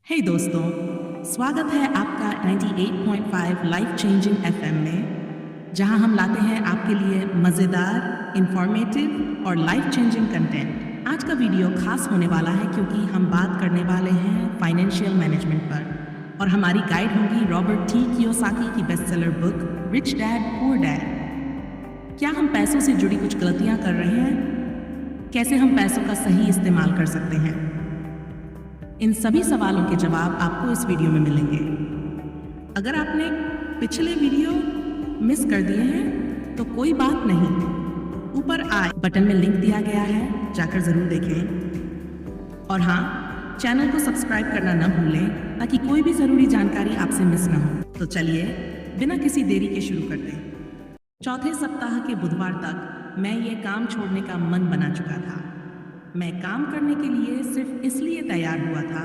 हे दोस्तों, स्वागत है आपका 98.5 लाइफ चेंजिंग एफएम में, जहां हम लाते हैं आपके लिए मज़ेदार, इंफॉर्मेटिव और लाइफ चेंजिंग कंटेंट। आज का वीडियो खास होने वाला है क्योंकि हम बात करने वाले हैं फाइनेंशियल मैनेजमेंट पर और हमारी गाइड होगी रॉबर्ट टी कियोसाकी की bestseller book rich dad poor dad. क्या हम पैसों से जुड़ी कुछ गलतियां कर रहे हैं? कैसे हम पैसों का सही इस्तेमाल कर सकते हैं? इन सभी सवालों के जवाब आपको इस वीडियो में मिलेंगे। अगर आपने पिछले वीडियो मिस कर दिए हैं तो कोई बात नहीं, ऊपर आई बटन में लिंक दिया गया है, जाकर जरूर देखें। और हाँ, चैनल को सब्सक्राइब करना न भूलें ताकि कोई भी जरूरी जानकारी आपसे मिस ना हो। तो चलिए बिना किसी देरी के शुरू करते हैं। चौथे सप्ताह के बुधवार तक मैं ये काम छोड़ने का मन बना चुका था। मैं काम करने के लिए सिर्फ इसलिए तैयार हुआ था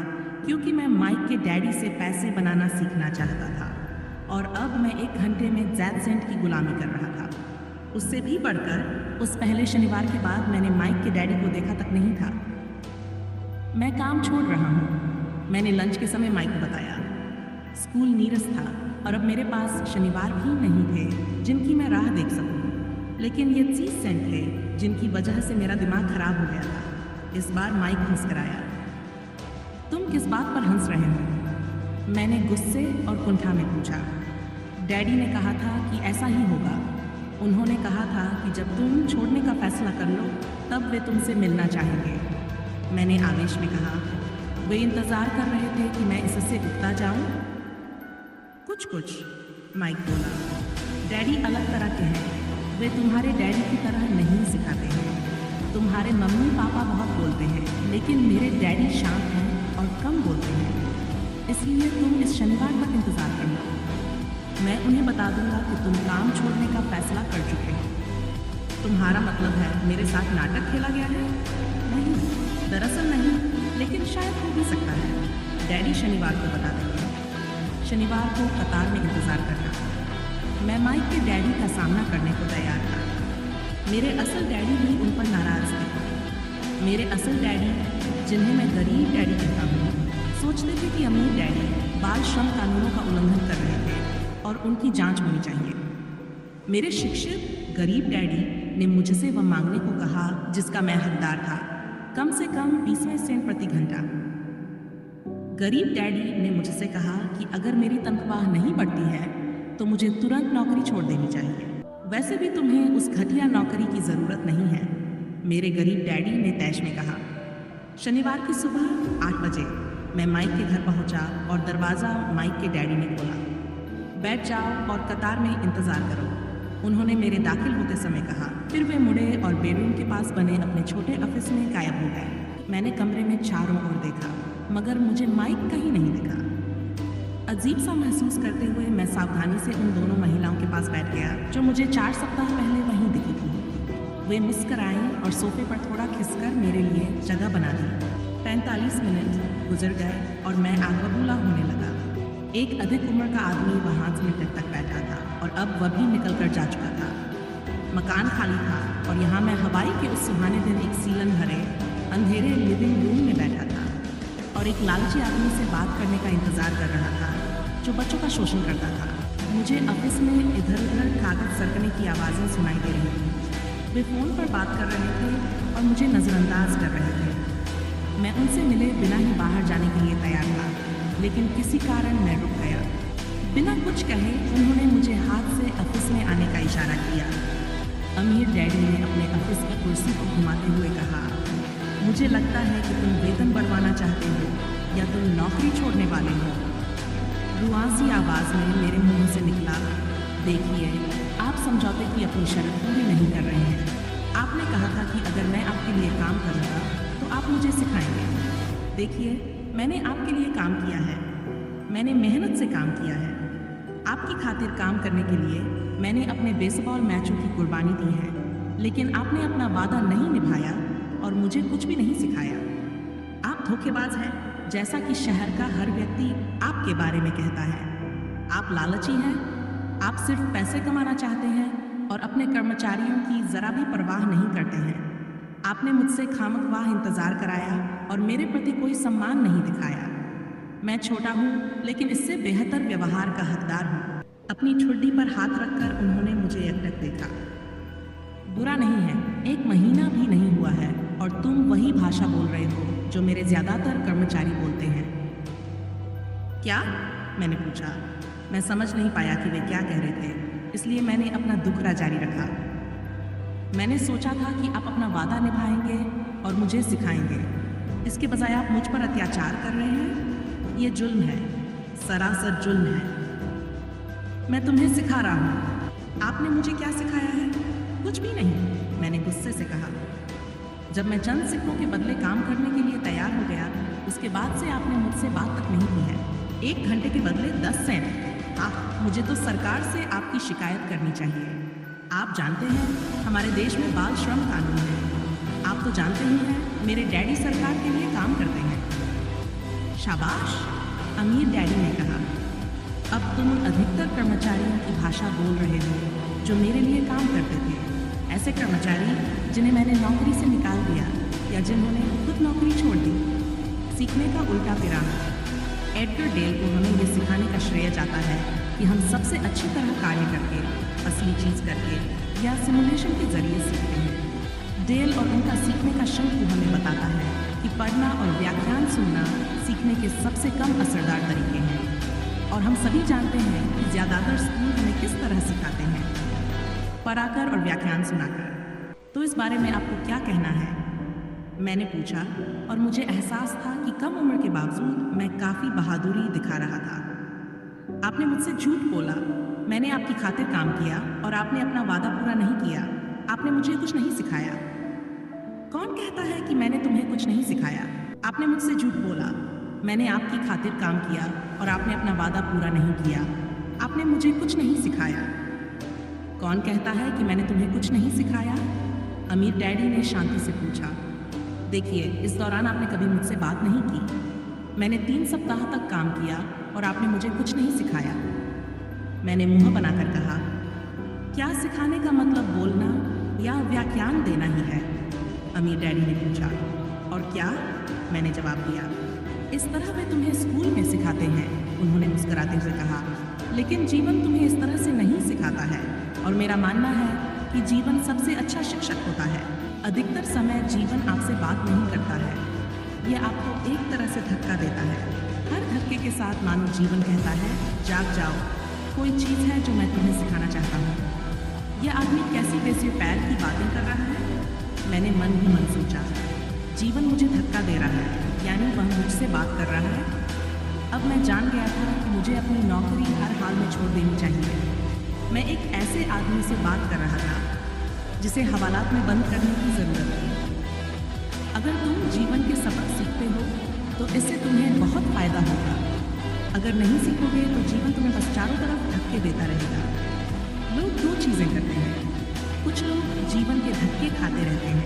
क्योंकि मैं माइक के डैडी से पैसे बनाना सीखना चाहता था और अब मैं 1 घंटे में ज़ैड की गुलामी कर रहा था। उससे भी बढ़कर उस पहले शनिवार के बाद मैंने माइक के डैडी को देखा तक नहीं था। मैं काम छोड़ रहा हूँ, मैंने लंच के समय माइक को बताया। स्कूल नीरस था और अब मेरे पास शनिवार भी नहीं थे जिनकी मैं राह देख सकूँ, लेकिन ये 30 सेंट थे जिनकी वजह से मेरा दिमाग खराब हो गया था। इस बार माइक मुस्कराया। तुम किस बात पर हंस रहे हो? मैंने गुस्से और कुंठा में पूछा। डैडी ने कहा था कि ऐसा ही होगा। उन्होंने कहा था कि जब तुम छोड़ने का फैसला कर लो तब वे तुमसे मिलना चाहेंगे। मैंने आवेश में कहा। वे इंतज़ार कर रहे थे कि मैं इससे उठता जाऊं? कुछ माइक बोला। डैडी अलग तरह के हैं। वे तुम्हारे डैडी की तरह नहीं सिखाते हैं। तुम्हारे मम्मी पापा बहुत बोलते हैं, लेकिन मेरे डैडी शांत हैं और कम बोलते हैं। इसलिए तुम इस शनिवार तक इंतज़ार कर लो। मैं उन्हें बता दूंगा कि तुम काम छोड़ने का फैसला कर चुके हो। तुम्हारा मतलब है मेरे साथ नाटक खेला गया है? नहीं, दरअसल नहीं, लेकिन शायद हो भी सकता है। डैडी शनिवार को बता देंगे। शनिवार को कतार में इंतज़ार करना। मैं माइक के डैडी का सामना करने को तैयार था। मेरे असल डैडी भी उन पर नाराज़ थे। मेरे असल डैडी, जिन्हें मैं गरीब डैडी कहता हूँ, सोचते थे कि अमीर डैडी बाल श्रम कानूनों का उल्लंघन कर रहे थे और उनकी जांच होनी चाहिए। मेरे शिक्षित गरीब डैडी ने मुझसे वह मांगने को कहा जिसका मैं हकदार था, कम से कम 20 सेंट प्रति घंटा। गरीब डैडी ने मुझसे कहा कि अगर मेरी तनख्वाह नहीं बढ़ती है तो मुझे तुरंत नौकरी छोड़ देनी चाहिए। वैसे भी तुम्हें उस घटिया नौकरी की ज़रूरत नहीं है, मेरे गरीब डैडी ने तैश में कहा। शनिवार की सुबह 8 बजे मैं माइक के घर पहुंचा और दरवाज़ा माइक के डैडी ने खोला। बैठ जाओ और कतार में इंतज़ार करो, उन्होंने मेरे दाखिल होते समय कहा। फिर वे मुड़े और बेडरूम के पास बने अपने छोटे ऑफिस में गायब हो गए। मैंने कमरे में चारों ओर देखा, मगर मुझे माइक कहीं नहीं दिखा। अजीब सा महसूस करते हुए मैं सावधानी से उन दोनों महिलाओं के पास बैठ गया जो मुझे 4 सप्ताह पहले वहीं दिखी थी। वे मुस्कराईं और सोफे पर थोड़ा खिसकर मेरे लिए जगह बना दी। 45 मिनट गुजर गए और मैं आगबबूला होने लगा। एक अधिक उम्र का आदमी वहाँ मिनट तक बैठा था और अब वह भी निकल कर जा चुका था। मकान खाली था और यहाँ मैं हवाई के उस सुहाने दिन एक सीलन भरे अंधेरे लिविंग रूम में बैठा था और एक लालची आदमी से बात करने का इंतज़ार कर रहा था जो बच्चों का शोषण करता था। मुझे ऑफिस में इधर उधर कागज सरकने की आवाज़ें सुनाई दे रही थी। वे फ़ोन पर बात कर रहे थे और मुझे नज़रअंदाज कर रहे थे। मैं उनसे मिले बिना ही बाहर जाने के लिए तैयार था, लेकिन किसी कारण मैं रुक गया। बिना कुछ कहे उन्होंने मुझे हाथ से ऑफिस में आने का इशारा किया। अमीर डैडी ने अपने ऑफिस की कुर्सी को घुमाते हुए कहा, मुझे लगता है कि तुम वेतन बढ़वाना चाहते हो या तुम नौकरी छोड़ने वाले हो। रुआसी आवाज़ में मेरे मुंह से निकला, देखिए, आप समझौते की अपनी शर्त पूरी नहीं कर रहे हैं। आपने कहा था कि अगर मैं आपके लिए काम करूँगा तो आप मुझे सिखाएंगे। देखिए, मैंने आपके लिए काम किया है, मैंने मेहनत से काम किया है। आपकी खातिर काम करने के लिए मैंने अपने बेसबॉल मैचों की कुर्बानी दी है, लेकिन आपने अपना वादा नहीं निभाया और मुझे कुछ भी नहीं सिखाया। आप धोखेबाज हैं, जैसा कि शहर का हर व्यक्ति आपके बारे में कहता है। आप लालची हैं, आप सिर्फ पैसे कमाना चाहते हैं और अपने कर्मचारियों की ज़रा भी परवाह नहीं करते हैं। आपने मुझसे खामख्वाह इंतज़ार कराया और मेरे प्रति कोई सम्मान नहीं दिखाया। मैं छोटा हूँ लेकिन इससे बेहतर व्यवहार का हकदार हूँ। अपनी ठुड्डी पर हाथ रखकर उन्होंने मुझे एकटक देखा। बुरा नहीं है, 1 महीना भी नहीं हुआ है और तुम वही भाषा बोल रहे हो जो मेरे ज्यादातर कर्मचारी बोलते हैं। क्या? मैंने पूछा। मैं समझ नहीं पाया कि वे क्या कह रहे थे, इसलिए मैंने अपना दुखड़ा जारी रखा। मैंने सोचा था कि आप अपना वादा निभाएंगे और मुझे सिखाएंगे। इसके बजाय आप मुझ पर अत्याचार कर रहे हैं। ये जुल्म है, सरासर जुल्म है। मैं तुम्हें सिखा रहा हूँ। आपने मुझे क्या सिखाया है? कुछ भी नहीं, मैंने गुस्से से कहा। जब मैं चंद सिक्कों के बदले काम करने के लिए तैयार हो गया, उसके बाद से आपने मुझसे बात तक नहीं की है। 1 घंटे के बदले 10 सेंट। मुझे तो सरकार से आपकी शिकायत करनी चाहिए। आप जानते हैं हमारे देश में बाल श्रम कानून है। आप तो जानते ही हैं मेरे डैडी सरकार के लिए काम करते हैं। शाबाश, अमीर डैडी ने कहा। अब तुम उन अधिकतर कर्मचारियों की भाषा बोल रहे हो जो मेरे लिए काम करते थे। ऐसे कर्मचारी जिन्हें मैंने नौकरी से निकाल दिया या जिन्होंने खुद नौकरी छोड़ दी। सीखने का उल्टा पिराना। एडगर डेल को हमें ये सिखाने का श्रेय जाता है कि हम सबसे अच्छी तरह कार्य करके, असली चीज़ करके या सिमुलेशन के जरिए सीखते हैं। डेल और उनका सीखने का शंकु हमें बताता है कि पढ़ना और व्याख्यान सुनना सीखने के सबसे कम असरदार तरीके हैं। और हम सभी जानते हैं कि ज़्यादातर स्कूल हमें किस तरह सिखाते हैं, पढ़ाकर और व्याख्यान सुनाकर। तो इस बारे में आपको क्या कहना है? मैंने पूछा और मुझे एहसास था कि कम उम्र के बावजूद मैं काफ़ी बहादुरी दिखा रहा था। आपने मुझसे झूठ बोला। मैंने आपकी खातिर काम किया और आपने अपना वादा पूरा नहीं किया। आपने मुझे कुछ नहीं सिखाया। कौन कहता है कि मैंने तुम्हें कुछ नहीं सिखाया? आपने मुझसे झूठ बोला। मैंने आपकी खातिर काम किया और आपने अपना वादा पूरा नहीं किया। आपने मुझे कुछ नहीं सिखाया। कौन कहता है कि मैंने तुम्हें कुछ नहीं सिखाया? अमीर डैडी ने शांति से पूछा। देखिए, इस दौरान आपने कभी मुझसे बात नहीं की। मैंने 3 सप्ताह तक काम किया और आपने मुझे कुछ नहीं सिखाया। मैंने मुंह बनाकर कहा, क्या सिखाने का मतलब बोलना या व्याख्यान देना ही है? अमीर डैडी ने पूछा। और क्या? मैंने जवाब दिया। इस तरह वे तुम्हें स्कूल में सिखाते हैं, उन्होंने मुस्कुराते हुए कहा। लेकिन जीवन तुम्हें इस तरह से नहीं सिखाता है और मेरा मानना है कि जीवन सबसे अच्छा शिक्षक होता है। अधिकतर समय जीवन आपसे बात नहीं करता है, यह आपको एक तरह से धक्का देता है। हर धक्के के साथ मानो जीवन कहता है, जाग जाओ, कोई चीज़ है जो मैं तुम्हें सिखाना चाहता हूँ। यह आदमी कैसी वैसे पैर की बातें कर रहा है? मैंने मन ही मन सोचा, जीवन मुझे धक्का दे रहा है, यानी वह मुझसे बात कर रहा है। अब मैं जान गया था कि मुझे अपनी नौकरी हर हाल में छोड़ देनी चाहिए। मैं एक ऐसे आदमी से बात कर रहा था जिसे हवालात में बंद करने की ज़रूरत थी। अगर तुम जीवन के सबक सीखते हो तो इससे तुम्हें बहुत फ़ायदा होगा। अगर नहीं सीखोगे तो जीवन तुम्हें बस चारों तरफ धक्के देता रहेगा। लोग 2 चीज़ें करते हैं। कुछ लोग जीवन के धक्के खाते रहते हैं,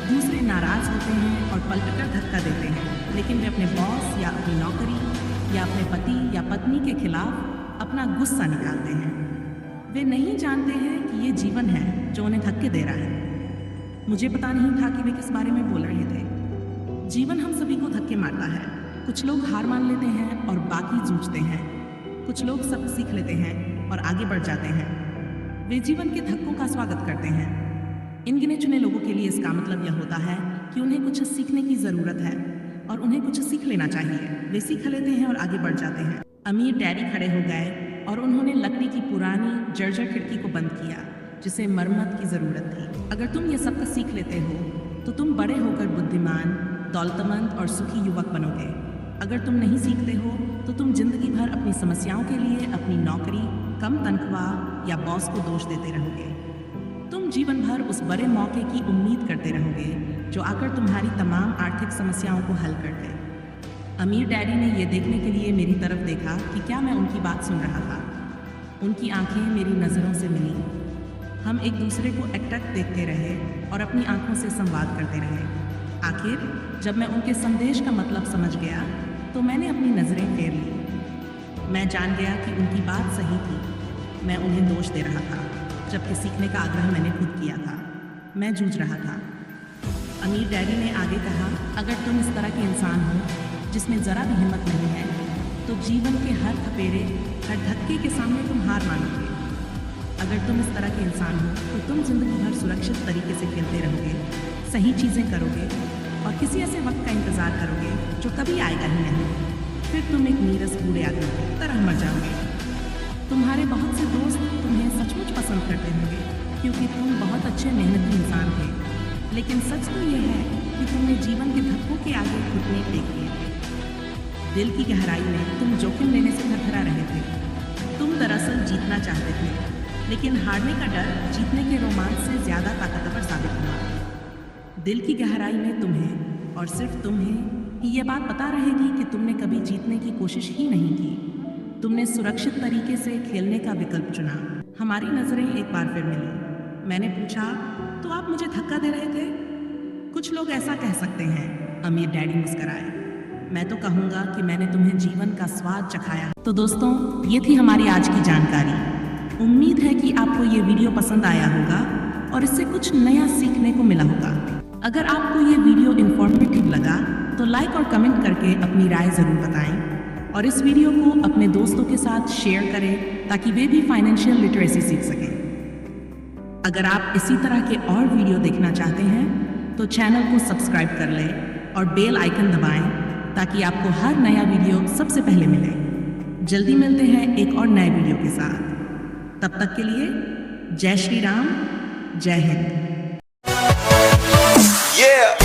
दूसरे नाराज़ होते हैं और पलटकर धक्का देते हैं, लेकिन वे अपने बॉस या अपनी नौकरी या अपने पति या पत्नी के खिलाफ अपना गुस्सा निकालते हैं। वे नहीं जानते हैं कि ये जीवन है जो उन्हें धक्के दे रहा है। मुझे पता नहीं था कि वे किस बारे में बोल रहे थे। जीवन हम सभी को धक्के मारता है। कुछ लोग हार मान लेते हैं और बाकी जूझते हैं। कुछ लोग सब सीख लेते हैं और आगे बढ़ जाते हैं। वे जीवन के धक्कों का स्वागत करते हैं। इन गिने चुने लोगों के लिए इसका मतलब यह होता है कि उन्हें कुछ सीखने की ज़रूरत है और उन्हें कुछ सीख लेना चाहिए। वे सीख लेते हैं और आगे बढ़ जाते हैं। अमीर डैडी खड़े हो गए और उन्होंने लकड़ी की पुरानी जर्जर खिड़की को बंद किया जिसे मरम्मत की ज़रूरत थी। अगर तुम ये सब सीख लेते हो तो तुम बड़े होकर बुद्धिमान, दौलतमंद और सुखी युवक बनोगे। अगर तुम नहीं सीखते हो तो तुम जिंदगी भर अपनी समस्याओं के लिए अपनी नौकरी, कम तनख्वाह या बॉस को दोष देते रहोगे। तुम जीवन भर उस बड़े मौके की उम्मीद करते रहोगे जो आकर तुम्हारी तमाम आर्थिक समस्याओं को हल कर दे। अमीर डैडी ने यह देखने के लिए मेरी तरफ देखा कि क्या मैं उनकी बात सुन रहा था। उनकी आंखें मेरी नज़रों से मिली। हम एक दूसरे को एकटक देखते रहे और अपनी आंखों से संवाद करते रहे। आखिर जब मैं उनके संदेश का मतलब समझ गया तो मैंने अपनी नज़रें फेर ली। मैं जान गया कि उनकी बात सही थी। मैं उन्हें दोष दे रहा था, जबकि सीखने का आग्रह मैंने खुद किया था। मैं जूझ रहा था। अमीर डैडी ने आगे कहा, अगर तुम इस तरह के इंसान हो जिसमें ज़रा भी हिम्मत नहीं है तो जीवन के हर थपेरे, हर धक्के के सामने तुम हार मानोगे। अगर तुम इस तरह के इंसान हो तो तुम जिंदगी भर सुरक्षित तरीके से खेलते रहोगे, सही चीज़ें करोगे और किसी ऐसे वक्त का इंतज़ार करोगे जो कभी आएगा ही नहीं। फिर तुम एक नीरस बूढ़े आदमी की तरह मर जाओगे। तुम्हारे बहुत से दोस्त तुम्हें सचमुच पसंद करते होंगे क्योंकि तुम बहुत अच्छे मेहनती इंसान थे, लेकिन सच तो ये है कि तुमने जीवन के धक्कों के आगे घुटने टेक दिए थे। दिल की गहराई में तुम जोखिम लेने से थरथरा रहे थे। तुम दरअसल जीतना चाहते थे, लेकिन हारने का डर जीतने के रोमांच से ज़्यादा ताकतवर साबित हुआ। दिल की गहराई में तुम्हें और सिर्फ तुम्हें ही ये बात पता रहेगी कि तुमने कभी जीतने की कोशिश ही नहीं की। तुमने सुरक्षित तरीके से खेलने का विकल्प चुना। हमारी नज़रें एक बार फिर मिली। मैंने पूछा, तो आप मुझे धक्का दे रहे थे? कुछ लोग ऐसा कह सकते हैं। अमीर डैडी मुस्कराए। मैं तो कहूँगा कि मैंने तुम्हें जीवन का स्वाद चखाया। तो दोस्तों, ये थी हमारी आज की जानकारी। उम्मीद है कि आपको ये वीडियो पसंद आया होगा और इससे कुछ नया सीखने को मिला होगा। अगर आपको ये वीडियो इन्फॉर्मेटिव लगा तो लाइक और कमेंट करके अपनी राय ज़रूर बताएं और इस वीडियो को अपने दोस्तों के साथ शेयर करें ताकि वे भी फाइनेंशियल लिटरेसी सीख सकें। अगर आप इसी तरह के और वीडियो देखना चाहते हैं तो चैनल को सब्सक्राइब कर लें और बेल आइकन दबाएं ताकि आपको हर नया वीडियो सबसे पहले मिले। जल्दी मिलते हैं एक और नए वीडियो के साथ। तब तक के लिए जय श्री राम, जय हिंद। Yeah.